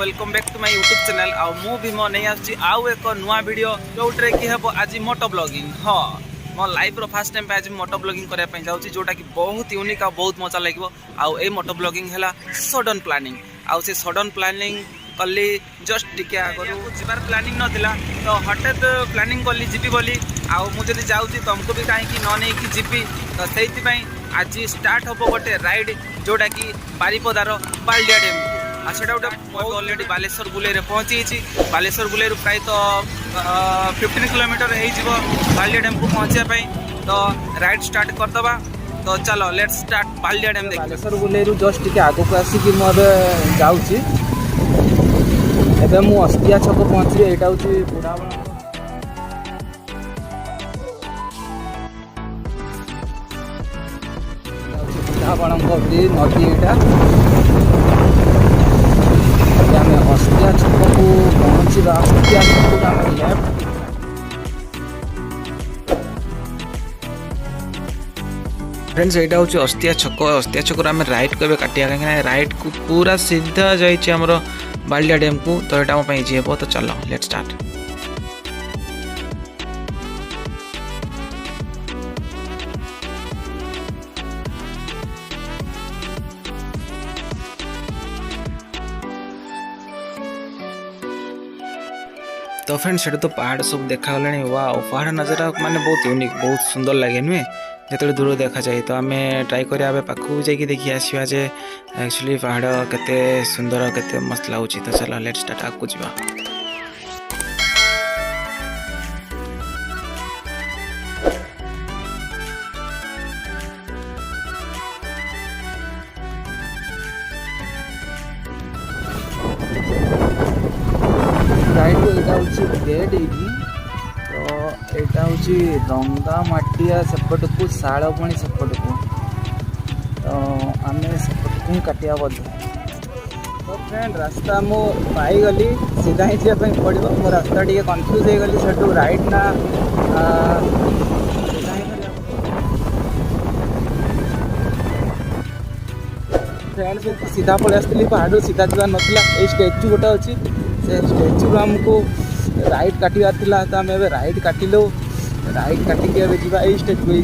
Welcome back to my YouTube channel आ मु भी मो नहीं आछि आउ एक नुआ वीडियो जोट्रे कि हेबो आज मोटो ब्लॉगिंग। हाँ मो लाइफ रो फर्स्ट टाइम पे आज मोटो ब्लॉगिंग करया पई जाउछि जोटा कि बहुत यूनिक आ बहुत मजा लागो। आउ ए मोटो ब्लॉगिंग हैला सडन प्लानिंग आउ से सडन प्लानिंग कली जस्ट टिके आगरु जिबार प्लानिंग नथिला तो हठात प्लानिंग कली जीबी बोली आउ मु जदी जाउछि तुमको भी काहे कि न नै कि जीबी तो सेति पई आज स्टार्ट हबो गोटे राइड जोटा कि बारिपदार बालिया डैम से गोटे अलरेडी बालेश्वर बुले पहुँची बालेश्वर बुले प्राय तो 15 किलोमीटर हो बालिया डैम को पहुँचापी तो राइड स्टार्ट करदे। तो चलो let's start Ballia dam. Baleshwar बुले जस्ट टिके आगो को आसिक जाऊँगी एवं मु अस्तिया छक पहुँची यहाँ हूँ बुढ़ा बुढ़ाबणंगी नदी यहाँ आम अस्तिया छक को पहुँचा अस्तिया छक आम लेफ्ट फ्रेंड्स यहाँ हूँ अस्तिया छक आम राइट को काटिया कहीं राइट को पूरा सीधा जाइए बालिया डैम को तो यहाँ आम इजी हे। तो चलो लेट्स स्टार्ट। तो फ्रेंड्स से तो पहाड़ सब देखा गलानी वाओ पहाड़ नजारा माने बहुत यूनिक बहुत सुंदर लगे नुहे जो दूर देखा जाए। तो आम ट्राई करिया पाखु जाकि देखी आसवा जे एक्चुअली पहाड़ केते सुंदर केते मस्त लगुच। तो चलो लेट्स स्टार्ट आगु जा। राइट को यहाँ हूँ गेट ये तो यहाँ हूँ रंगा माटिया सेपट को शालपुणी सेपट को तो आम सेपट को ही काटिया बोधे। तो फ्रेंड रास्ता मु पाईगली सीधा ही जावाई पड़ो मो रास्ता टे कन्फ्यूज हो गली से राइट ना फ्रेंड सीधा पलि आसती पहाड़ सीधा जा नाला ये स्टेचू गोटे अच्छी से स्टेचू आमको राइट काटार था तो आम ए राइट काटिलु राइट काटिक जी स्टेचू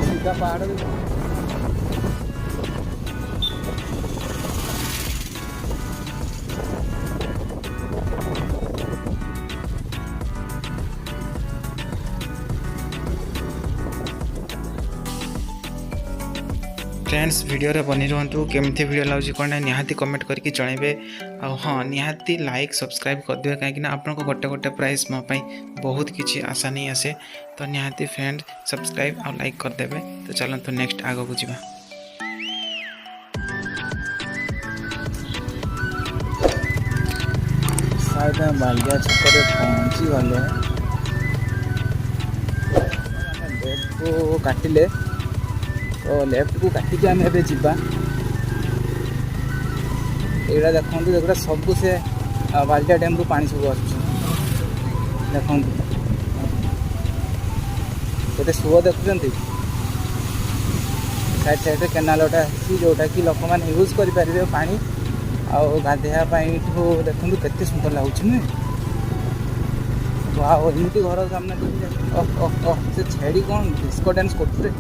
सीधा पहाड़ फ्रेंड्स वीडियो रे बनी रुहतु केमती वीडियो लाउची कौन निहाती कमेंट करके जनइबे। हाँ निहाती लाइक सब्सक्राइब करदे कहीं आपन को गोटे गोटे प्राइस मो बहुत किसी आशा नहीं आसे। तो निहाती फ्रेंड सब्सक्राइब और लाइक करदेवे। तो चलते नेक्स्ट आग को जा। शायद बालिया छक पहुँची गले लेफ्ट को काटिले तो लेफ्ट को काटिक आम ए जा यहाँ देखते देखा सब से बालिया डैम रू पानी सब देखते गोटे सुओ देखुं साइड साइड केनाल गोटे आसी जोटा कि लोक मैंने यूज करेंगे पानी आउ गाधेवाई देखूँ केते सुंदर लगुच नुहे वाओ एमती घर सामने से छेड़ी कौन डिस्को डांस करते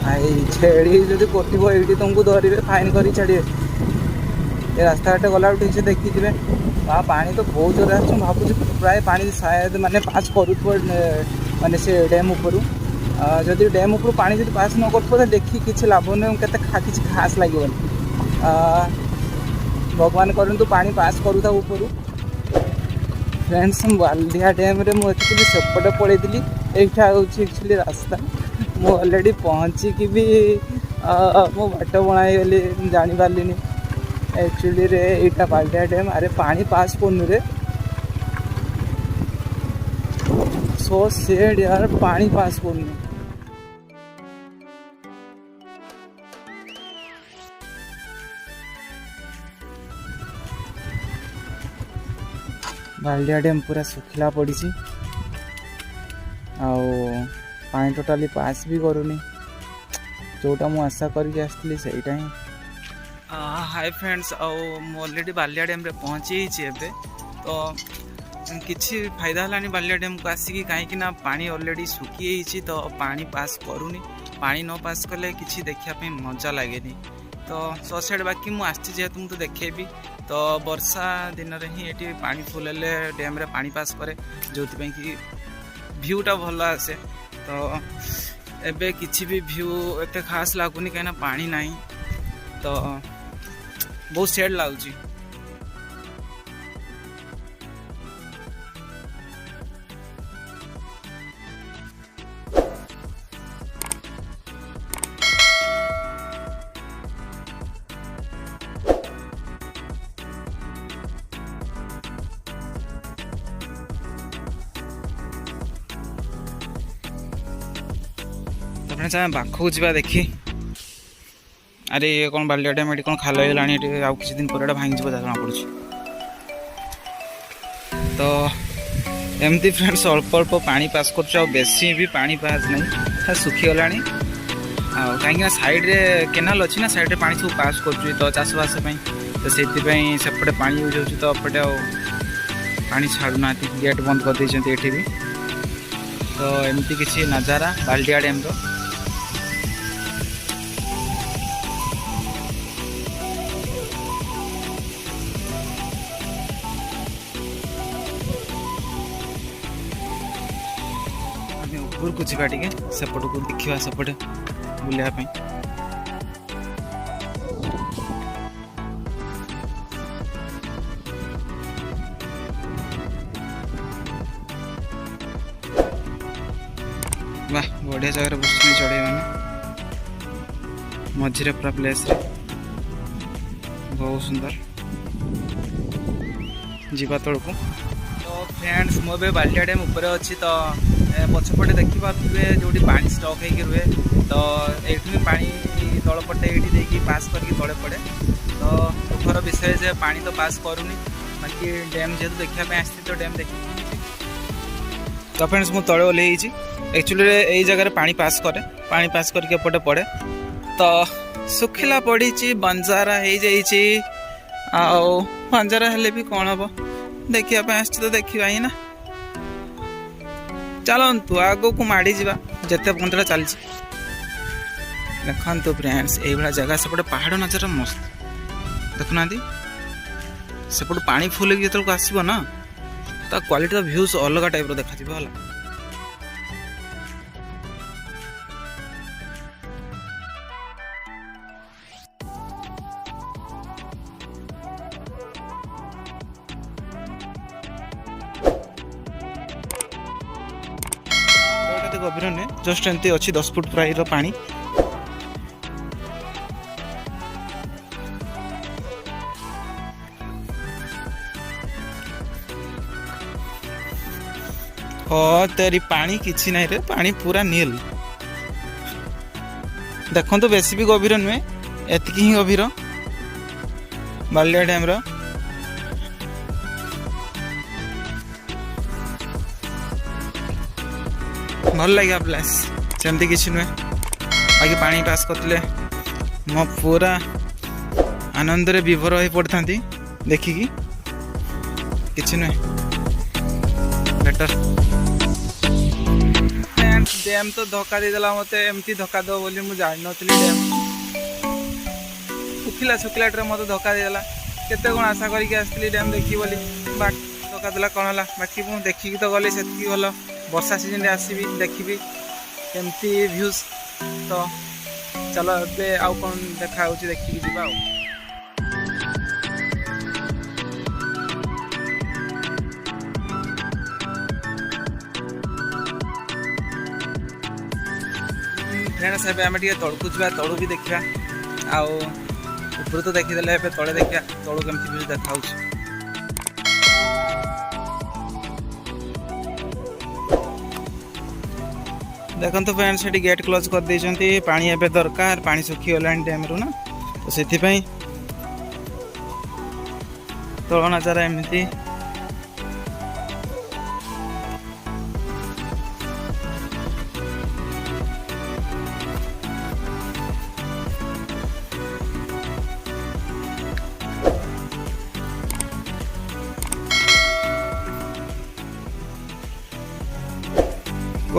भाई छेड़ी जब कटो ये तुमको धरवे फाइन कर छाड़े ये रास्ता घाटे गला ठीक से देखिए वहाँ पानी तो बहुत जोर आस भावुँ प्राय पानी शायद माने पास कर माने से डैम उपरू जदि डैम उपरू पानी जब पास न कर देखी किसी लाभ नहीं किसी खास लगे भगवान करूँ पानी पास करूँ उपरू। फ्रेंड्स बालिया डैम रे मुझे सेपटे पलैली यहाँ हूँ एक्चुअली रास्ता मु अलरेडी पहुँचिकी भी मो बाट बनाई गली जानी पार्ली एक्चुअली रे यहाँ बालिया डैम अरे पानी पास करनु रे सो सेड यार पानी पास करनु। बालिया डैम पूरा सुखिला पड़ी आउ पानी टोटाली पास भी करूनी जोटा मु आशा करके आसली सेटा ही। Hi friends, already Ballia dam रे पहुँची एबे तो किसी फायदा है बालिया डैम को आसिकी कहीं ना पानी ऑलरेडी सुखी तो पानी पास करूनी। पानी न पास कले किसी देखापी मजा लगे तो सो साइड बाकी मुझे जेहेतु मुझे देखेबी तो वर्षा दिन में ही ये पानी फुल हेले डैम रे पानी पास करे जो कि भ्यूटा भल आसे। तो एबे किसी भी भ्यू एते खास लगुनि कहीं पानी नहीं तो बहुत सेड लगुच। पाखक जा देखी अरे ये कौन बालिया डैम ये कौन खाल होगा आउ किसी दिन पर भांगी जना पड़ी। तो एमती फ्रेंड्स अल्प अल्प पानी पास कर बेसी भी पानी पास नहीं सुखीगला कहीं साइड रे केनाल अच्छी ना साइड रे पानी सब पास कर तो चाषबास तो से सेपटे पानी यूज हो तो एपटे पानी छाड़ूना गेट बंद कर देते ये भी। तो एमती किसी नजारा बालिया डैम रो। ऊपर को जा टे सेपट को देखा सेपटे बुलायापी वाह बढ़िया जगह बस चढ़े मैंने मझे पूरा प्लेस रे बहुत सुंदर जीवा तल को। तो फ्रेंड्स मुझे बालिया डैम ऊपर अच्छी तो पछपटे देखी पारे जो पानी स्टक हो रुहे तो ये पानी तलपटे ये पास करके तले पड़े। तो दुखर विषय जे पानी तो पास करूनी बाकी डैम जेहतु देखापी आसती तो डैम देखी। तो फ्रेंड्स मुझे तले ओल्ल एक्चुअली यही जगह पानी पास करे पानी पास करके एपटे पड़े तो सुखिला पड़ी बंजारा हो बंजारा हेले भी कौन हम देखा आस तो देखा ही ना। चलतु आगो को माड़ी जा जिते पंद्रह चली देखु फ्रेंड्स ये जगह सेपटे पहाड़ नजर मस्त देखुना सेपटे पानी फुल जो आसो ना तो क्वालिटी भ्यूज अलग टाइप देखा। गभीर नुहे जस्ट एमती अच्छी 10 फुट प्राय पानी। तेरी पानी किसी ना रे पानी पूरा नील देखो तो बेसी भी गभीर नुहे एतिकी ही गभीर बालिया डैम रो। भल लगे प्लेस सेमती किसी नुहे बाकी पानी पास करते मो पूरा आनंद रे विभोर हो पड़ता देखिकी किसी नुहे बेटर। डैम तो धक्का देदेला मत एमती धक्का दो बोली मुझे जान नी डैम सुखिला सुखिला मत धक्का देदेला केते कौन आशा करके आसती डैम देखी बोली धक्का देला कौन है बाकी मुझे देखिकी तो गली से भल वर्षा सीजन रे आसबि देखी केमती भ्यूज। तो चलो ए आउ कौन देखा देखिकी जीवा। फ्रेंड्स एबे आमे टिके तळकु जीवा तळु भी देखिबा आउ ऊपर तो देखिदेले एबे तळे देखिया तळु केमती भ्यूज देखाउछ। देखो तो फ्रेंड्स से गेट क्लोज कर देइछंती पानी एबे दरकार पानी सुखी गलानी डैम रो ना तो सेथि पई तळ नजारा एमती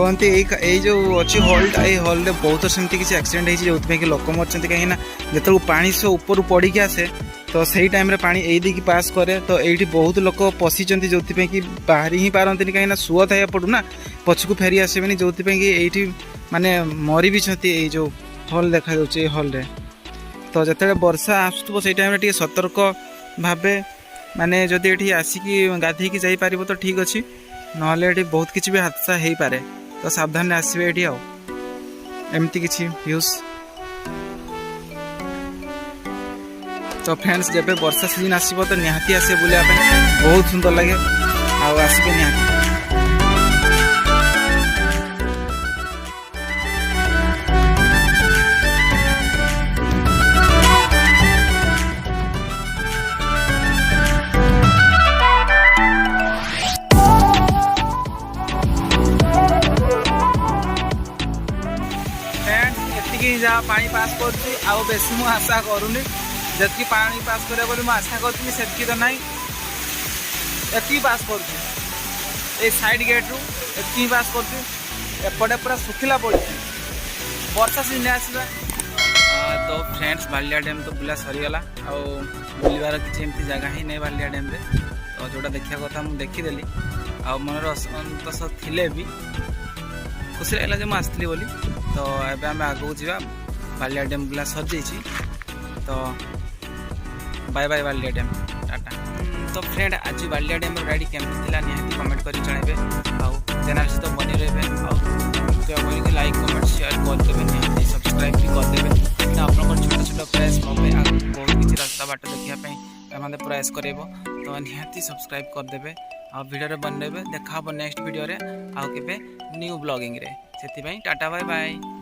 कहते यही जो अच्छी हल्टा ये हल्रे बहुत सेमती किसी एक्सीडेंट होती जो कि लोक मरते कहीं जो पानी सब ऊपर पड़ी आसे तो सही टाइम पानी यही पास करे तो ये बहुत लोक पशिंट जो कि बाहरी ही पारती कहीं सुअ था पड़ू ना पछक फेरी आसबे जो कि माने मरी भी ये जो हल देखा हल रे तो जिते वर्षा आसुव से टाइम टे सतर्क भावे माने जदि ये आसिकी गाधेकी जापर तो ठीक अच्छे ना बहुत किसी भी हादसा हो पारे तो सावधान आसबे ये एमती किसी व्यूज। तो फ्रेंड्स जब वर्षा सीजन आसो तो निहाती आसे बुलाया बहुत सुंदर लगे आसबे निहाती। जहाँ पानी पास कर बेसी मु आशा करूनी जी पानी पास करे बोली मुझे आशा करी से तो ना ये पास कर साइड गेट रू ये पास करपटे पूरा सुखिला पड़ी वर्षा सीजन आसला। तो फ्रेंड्स बालिया डैम तो बुला सरीगला बुलवार किसी एमती जगह ही नहीं बालिया डैम रे तो जोटा देखा कथा मुझे देखीदेली मनर असंतोष थिले भी खुशी लगे जो मुझे बोली तो एबे आम आगू जा बालिया डैम बुला सर तो bye bye Ballia dam Tata. तो फ्रेंड आज बालिया डैम राइड केमती था निहाती कमेंट कर जनइबे चैनल सहित बनी रही लाइक कमेंट शेयर करदे निहाती सब्सक्राइब भी करदे आप छोट छोट प्रयास बहुत किसी रास्ता बाट देखापी प्रयास कर तो निहाती सब्सक्राइब करदे आ वीडियो बनइबे देखा नेक्स्ट वीडियो रे आउ केबे न्यू ब्लॉगिंग रे से टाटा बाय बाय।